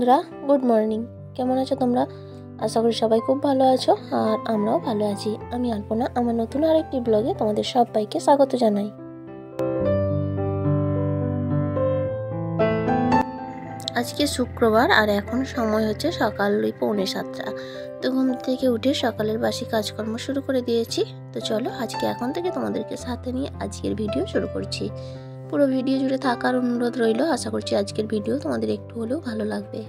বন্ধুরা, good morning. কেমন আছো তোমরা? আশা করি সবাই খুব ভালো আছো, আর আমরাও ভালো আছি। আমি আলপনা, আমার নতুন আরেকটি ব্লগে তোমাদের সবাইকে স্বাগত জানাই। আজকে শুক্রবার, আর এখন সময় হচ্ছে সকাল 6:45। তো ঘুম থেকে উঠে সকালের বাসি কাজকর্ম শুরু করে দিয়েছি। তো চলো আজকে এখন থেকে তোমাদেরকে সাথে নিয়ে আজকের ভিডিও শুরু করছি। পুরো ভিডিও জুড়ে থাকার অনুরোধ রইল। আশা করছি আজকের ভিডিও তোমাদের একটু হলেও ভালো লাগবে।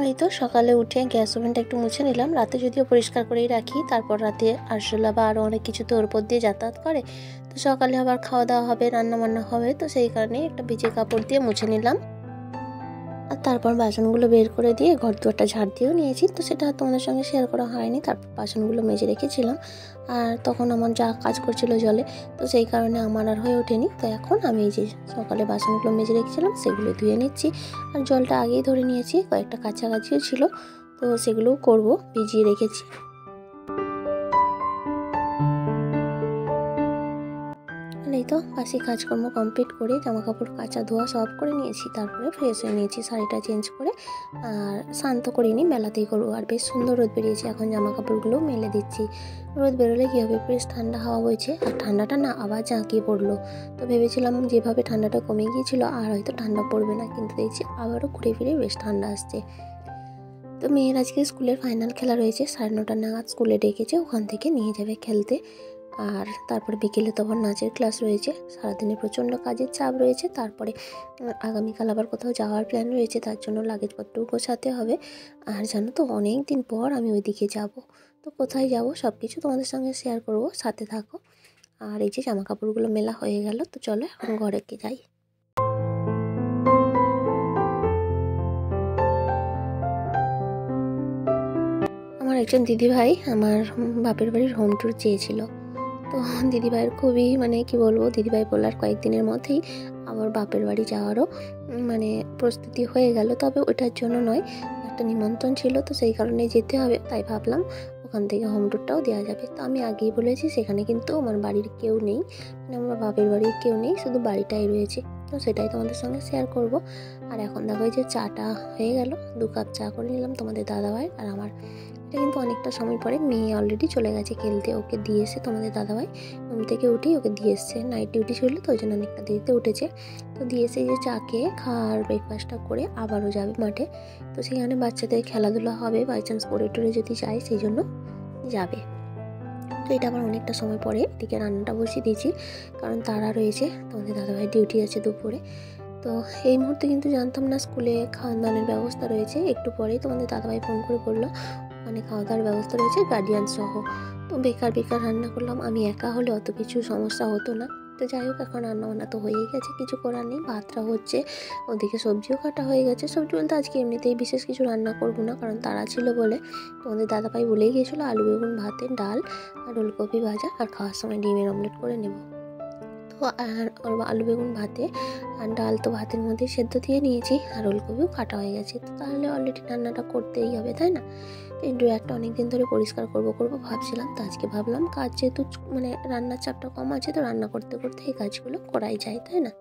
এই তো সকালে উঠে গ্যাস ওভেনটা একটু মুছে নিলাম। রাতে যদিও পরিষ্কার করেই রাখি, তারপর রাতে আরশোলা বা আরও অনেক কিছু তো ওর উপর দিয়ে যাতায়াত করে। তো সকালে আবার খাওয়া দাওয়া হবে, রান্না বান্না হবে, তো সেই কারণে একটা ভিজে কাপড় দিয়ে মুছে নিলাম। আর তারপর বাসনগুলো বের করে দিয়ে ঘর দুয়ারটা ঝাড় দিয়েও নিয়েছি। তো সেটা তোমাদের সঙ্গে শেয়ার করা হয়নি। তারপর বাসনগুলো মেজে রেখেছিলাম, আর তখন আমার যা কাজ করছিল জলে, তো সেই কারণে আমার আর হয়ে ওঠেনি। তো এখন আমি এই যে সকালে বাসনগুলো মেজে রেখেছিলাম সেগুলো ধুয়ে নিচ্ছি। আর জলটা আগেই ধরে নিয়েছি, কয়েকটা কাছাকাছিও ছিল, তো সেগুলোও করব, ভিজিয়ে রেখেছি। এই তো বাসি কাজকর্ম কমপ্লিট করে জামা কাপড় কাচা ধোয়া সব করে নিয়েছি। তারপরে ফ্রেশ হয়ে নিয়েছি, শাড়িটা চেঞ্জ করে। আর স্নান তো করিনি, বেলাতেই করবো। আর বেশ সুন্দর রোদ বেরিয়েছে, এখন জামা কাপড়গুলো মেলে দিচ্ছি। রোদ বেরোলে কী হবে, বেশ ঠান্ডা হাওয়া বইছে, আর ঠান্ডাটা না আবার ঝাঁকিয়ে পড়লো। তো ভেবেছিলাম যেভাবে ঠান্ডাটা কমে গিয়েছিল আর হয়তো ঠান্ডা পড়বে না, কিন্তু দেখছি আবারও ঘুরে ফিরে বেশ ঠান্ডা আসছে। তো মেয়ের আজকে স্কুলের ফাইনাল খেলা রয়েছে, 9:30 নাগাদ স্কুলে ডেকেছে, ওখান থেকে নিয়ে যাবে খেলতে। আর তারপরে বিকেলে তো আবার নাচের ক্লাস রয়েছে। সারাদিনে প্রচণ্ড কাজের চাপ রয়েছে। তারপরে আগামীকাল আবার কোথাও যাওয়ার প্ল্যান রয়েছে, তার জন্য লাগেজপত্রও গোছাতে হবে। আর জানো তো, অনেক দিন পর আমি ওইদিকে যাব। তো কোথায় যাব সব কিছু তোমাদের সঙ্গে শেয়ার করব, সাথে থাকো। আর এই যে জামা কাপড়গুলো মেলা হয়ে গেল, তো চলো এখন ঘরে যাই। আমার একজন দিদিভাই আমার বাপের বাড়ির হোম ট্যুর চেয়েছিল। তো দিদিভাইয়ের খুবই কি বলবো, দিদিভাই বলার কয়েকদিনের মধ্যেই আমার বাপের বাড়ি যাওয়ারও প্রস্তুতি হয়ে গেল। তবে ওটার জন্য নয়, একটা নিমন্ত্রণ ছিল, তো সেই কারণে যেতে হবে। তাই ভাবলাম ওখান থেকে হোম ট্যুরটাও দেওয়া যাবে। তো আমি আগেই বলেছি সেখানে কিন্তু আমার বাড়ির কেউ নেই, আমার বাপের বাড়ির কেউ নেই, শুধু বাড়িটাই রয়েছে। তো সেটাই তোমাদের সঙ্গে শেয়ার করব। আর এখন দেখো যে চাটা হয়ে গেল, 2 কাপ চা করে নিলাম তোমাদের দাদাভাই আর আমার। এটা কিন্তু অনেকটা সময় পরে, মেয়ে অলরেডি চলে গেছে খেলতে, ওকে দিয়ে এসে তোমাদের দাদাভাই ঘুম থেকে উঠেই ওকে দিয়ে এসছে। নাইট ডিউটি ছিল তো ওই জন্য অনেকটা দেরিতে উঠেছে। তো দিয়ে এসে যে চা খেয়ে খাওয়ার ব্রেকফাস্টটা করে আবারও যাবে মাঠে। তো সেখানে বাচ্চাদের খেলাধুলা হবে, বাই চান্স পড়ে টরে যদি যায় সেই জন্য যাবে। তো এটা আবার অনেকটা সময় পরে এদিকে রান্নাটা বসিয়ে দিয়েছি, কারণ তারা রয়েছে, তোমাদের দাদাভাই ডিউটি আছে দুপুরে। তো এই মুহূর্তে কিন্তু জানতাম না স্কুলে খাওয়ান দাওয়ানের ব্যবস্থা রয়েছে। একটু পরেই তোমাদের দাদাভাই ফোন করে বললো খাওয়া দাওয়ার ব্যবস্থা রয়েছে গার্ডিয়ান সহ। তো বেকার রান্না করলাম। আমি একা হলে অত কিছু সমস্যা হতো না। তো যাই হোক, এখন রান্নাবান্না তো হয়েই গেছে, কিছু করার নেই। ভাতটা হচ্ছে, ওদিকে সবজিও কাটা হয়ে গেছে। সবজি বলতে আজকে এমনিতেই বিশেষ কিছু রান্না করব না, কারণ তারা ছিল বলে। তোমাদের দাদাভাই বলেই গিয়েছিলো আলু বেগুন ভাতে, ডাল আর ওলকপি ভাজা, আর খাওয়ার সময় ডিমের অমলেট করে নেব। তো আর আলু বেগুন ভাতে আর ডাল তো ভাতের মধ্যে সেদ্ধ দিয়ে নিয়েছি, আর ওলকপিও কাটা হয়ে গেছে। তো তাহলে অলরেডি রান্নাটা করতেই হবে, তাই না? তো এই ড্রয়ারটা অনেকদিন ধরে পরিষ্কার করব ভাবছিলাম। তো আজকে ভাবলাম কাজ যেহেতু রান্নার চাপটা কম আছে, তো রান্না করতে করতে এই কাজগুলো করাই যায়, তাই না?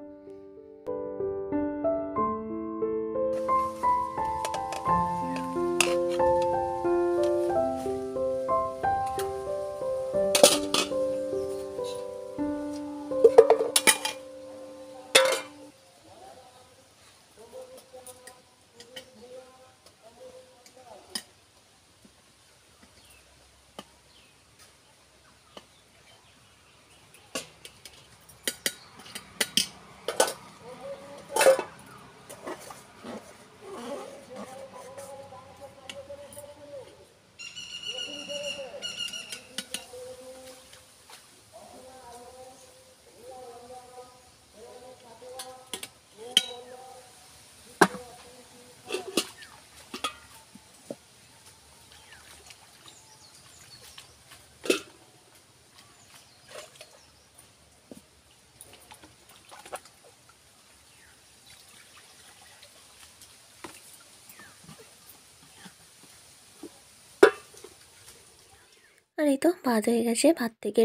আর এই তো ভাত হয়ে গেছে। ভাত থেকে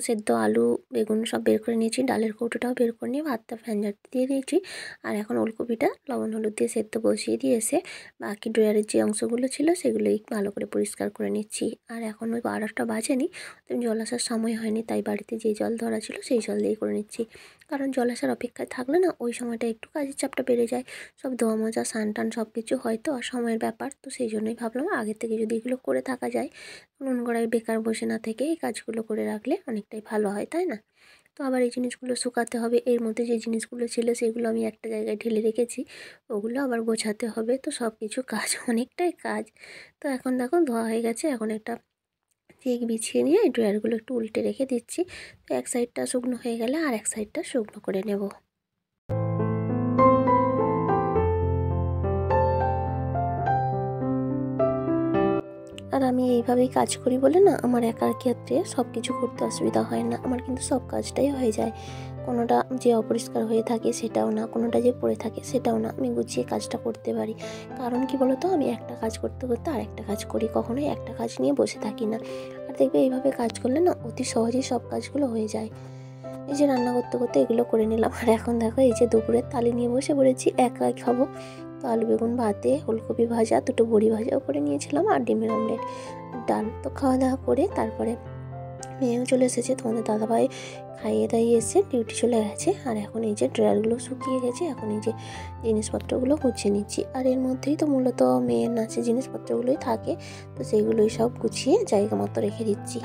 সেদ্ধ আলু বেগুন সব বের করে নিয়েছি, ডালের কৌটোটাও বের করে নিয়ে ভাতটা ফ্যান ঝাড়তে দিয়ে দিয়েছি। আর এখন ওলকপিটা লবণ হলুদ দিয়ে সেদ্ধ বসিয়ে দিয়ে এসে বাকি ড্রয়ারের যে অংশগুলো ছিল সেগুলোই ভালো করে পরিষ্কার করে নিচ্ছি। আর এখন ওই 12টা বাজেনি, তো জল আসার সময় হয়নি, তাই বাড়িতে যে জল ধরা ছিল সেই জল দিয়েই করে নিচ্ছি। কারণ জল আসার অপেক্ষায় থাকলে না ওই সময়টা একটু কাজের চাপটা বেড়ে যায়, সব ধোয়া মোজা স্নান টান সব কিছু হয়তো আর সময়ের ব্যাপার। তো সেই জন্যই ভাবলাম আগের থেকে যদি এগুলো করে থাকা যায়, নুন কড়াই বেকার বসে না থেকে এই কাজগুলো করে রাখলে অনেকটাই ভালো হয়, তাই না? তো আবার এই জিনিসগুলো শুকাতে হবে, এর মধ্যে যে জিনিসগুলো ছিল সেগুলো আমি একটা জায়গায় ঢেলে রেখেছি, ওগুলো আবার গোছাতে হবে। তো সব কিছু কাজ অনেকটাই কাজ। তো এখন দেখো ধোয়া হয়ে গেছে, এখন একটা চেক বিছিয়ে নিয়ে এই ড্রয়ারগুলো একটু উল্টে রেখে দিচ্ছি। তো এক সাইডটা শুকনো হয়ে গেলে আর এক সাইডটা শুকনো করে নেব। আর আমি এইভাবেই কাজ করি বলে না আমার একার ক্ষেত্রে সব কিছু করতে অসুবিধা হয় না, আমার কিন্তু সব কাজটাই হয়ে যায়। কোনোটা যে অপরিষ্কার হয়ে থাকে সেটাও না, কোনোটা যে পড়ে থাকে সেটাও না, আমি গুছিয়ে কাজটা করতে পারি। কারণ কি বলতো, আমি একটা কাজ করতে করতে আরেকটা কাজ করি, কখনোই একটা কাজ নিয়ে বসে থাকি না। আর দেখবে এইভাবে কাজ করলে না অতি সহজেই সব কাজগুলো হয়ে যায়। এই যে রান্না করতে করতে এগুলো করে নিলাম, আর এখন দেখো এই যে দুপুরের থালি নিয়ে বসে পড়েছি, একাই খাবো। তো আলু বেগুন ভাতে, ফুলকপি ভাজা, দুটো বড়ি ভাজাও করে নিয়েছিলাম আর ডিমের অমলেট, ডাল। তো খাওয়া দাওয়া করে তারপরে মেয়েও চলে এসেছে, তোমাদের দাদাভাই খাইয়ে দাইয়ে এসে ডিউটি চলে গেছে। আর এখন এই যে ড্রয়ারগুলো শুকিয়ে গেছে, এখন এই যে জিনিসপত্রগুলো গুছিয়ে নিচ্ছি। আর এর মধ্যেই তো মূলত মেয়ের নাচের জিনিসপত্রগুলোই থাকে, তো সেইগুলোই সব গুছিয়ে জায়গা মতো রেখে দিচ্ছি।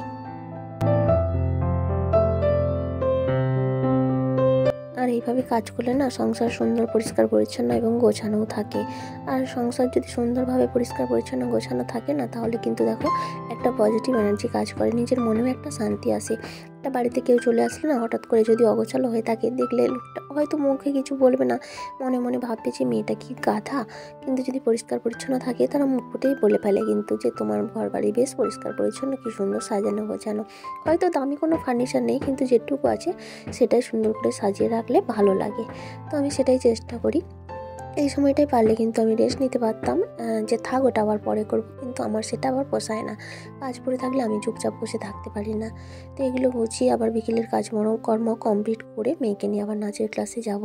আর এইভাবে কাজ করলে না সংসার সুন্দর পরিষ্কার পরিচ্ছন্ন এবং গোছানোও থাকে। আর সংসার যদি সুন্দরভাবে পরিষ্কার পরিচ্ছন্ন গোছানো থাকে না, তাহলে কিন্তু দেখো একটা পজিটিভ এনার্জি কাজ করে, নিজের মনেও একটা শান্তি আসে। একটা বাড়িতে কেউ চলে আসলে না হঠাৎ করে যদি অগোছালো হয়ে থাকে, দেখলে লোকটা হয়তো মুখে কিছু বলবে না, মনে মনে ভাববে যে মেয়েটা কি গাধা। কিন্তু যদি পরিষ্কার পরিচ্ছন্ন থাকে তারা মুখ ফুটেই বলে ফেলে কিন্তু যে তোমার ঘর বাড়ি বেশ পরিষ্কার পরিচ্ছন্ন, কি সুন্দর সাজানো গোছানো। হয়তো দামি কোনো ফার্নিচার নেই, কিন্তু যেটুকু আছে সেটাই সুন্দর করে সাজিয়ে রাখলে ভালো লাগে। তো আমি সেটাই চেষ্টা করি। এই সময়টাই পারলে কিন্তু আমি রেস্ট নিতে পারতাম, যে থাক ওটা আবার পরে করব, কিন্তু আমার সেটা আবার পোষায় না। কাজ পড়ে থাকলে আমি চুপচাপ বসে থাকতে পারি না। তো এগুলো গুছিয়ে আবার বিকেলের কর্ম কমপ্লিট করে মেয়েকে নিয়ে আবার নাচের ক্লাসে যাব।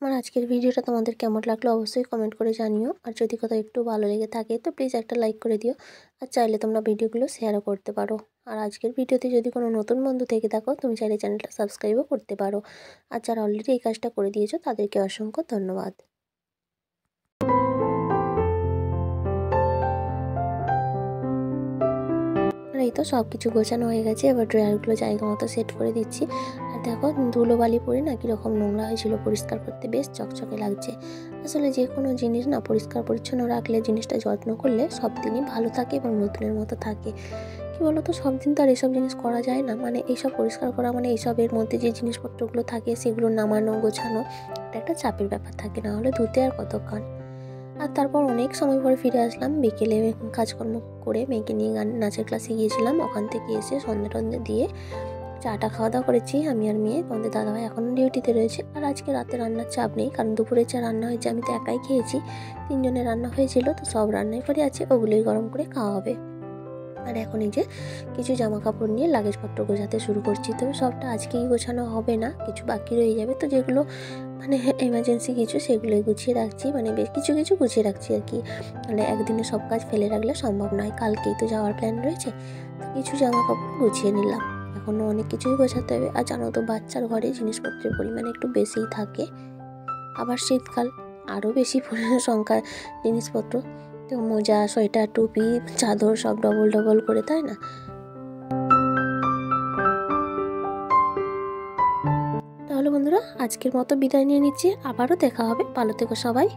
আমার আজকের ভিডিওটা তোমাদের কেমন লাগলো অবশ্যই কমেন্ট করে জানিও। আর যদি কোথাও একটু ভালো লেগে থাকে তো প্লিজ একটা লাইক করে দিও। আর চাইলে তোমরা ভিডিওগুলো শেয়ারও করতে পারো। আর আজকের ভিডিওতে যদি কোনো নতুন বন্ধু থেকে থাকো, তুমি চাইলে চ্যানেলটা সাবস্ক্রাইবও করতে পারো। আর যারা অলরেডি এই কাজটা করে দিয়েছো তাদেরকে অসংখ্য ধন্যবাদ। আর এই তো সব কিছু গোছানো হয়ে গেছে, এবার ড্রয়ারগুলো জায়গা মতো সেট করে দিচ্ছি। আর দেখো ধুলোবালি পরে না কীরকম নোংরা হয়েছিল, পরিষ্কার করতে বেশ চকচকে লাগছে। আসলে যে কোনো জিনিস না পরিষ্কার পরিচ্ছন্ন রাখলে, জিনিসটা যত্ন করলে সব দিনই ভালো থাকে এবং নতুনের মতো থাকে। কী বলো তো, সব দিন তো আর এসব জিনিস করা যায় না, মানে এইসব পরিষ্কার করা মানে এইসবের মধ্যে যে জিনিসপত্রগুলো থাকে সেগুলো নামানো গোছানো, এটা একটা চাপের ব্যাপার থাকে, না হলে ধুতে আর কতক্ষণ। আর তারপর অনেক সময় পরে ফিরে আসলাম, বিকেলে কাজকর্ম করে মেয়েকে নিয়ে নাচের ক্লাসে গিয়েছিলাম। ওখান থেকে এসে সন্ধ্যে টন্ধে দিয়ে চাটা খাওয়া দাওয়া করেছি আমি আর মেয়ে। তোমাদের দাদাভাই এখনও ডিউটিতে রয়েছে। আর আজকে রাতে রান্নার চাপ নেই, কারণ দুপুরের চা রান্না হয়েছে, আমি তো একাই খেয়েছি। 3 জনের রান্না হয়েছিল, তো সব রান্নাই পরে আছে, ওগুলোই গরম করে খাওয়া হবে। আর এখন এই যে কিছু জামা কাপড় নিয়ে লাগেজপত্র গোছাতে শুরু করছি। তবে সবটা আজকেই গোছানো হবে না, কিছু বাকি রয়ে যাবে। তো যেগুলো মানে এমার্জেন্সি কিছু, সেগুলোই গুছিয়ে রাখছি, মানে বেশ কিছু কিছু গুছিয়ে রাখছি আর কি। মানে একদিনে সব কাজ ফেলে রাখলে সম্ভব নয়, কালকেই তো যাওয়ার প্ল্যান রয়েছে। তো কিছু জামা কাপড় গুছিয়ে নিলাম, এখনও অনেক কিছুই গোছাতে হবে। আর জানো তো বাচ্চার ঘরে জিনিসপত্রের পরিমাণ একটু বেশিই থাকে, আবার শীতকাল আরও বেশি সংখ্যার জিনিসপত্র। তো মোজা সোয়েটার টুপি চাদর সব ডবল ডবল করে, তাই না? তাহলে বন্ধুরা আজকের মতো বিদায় নিয়ে নিচ্ছি, আবারও দেখা হবে, ভালো থেকো সবাই।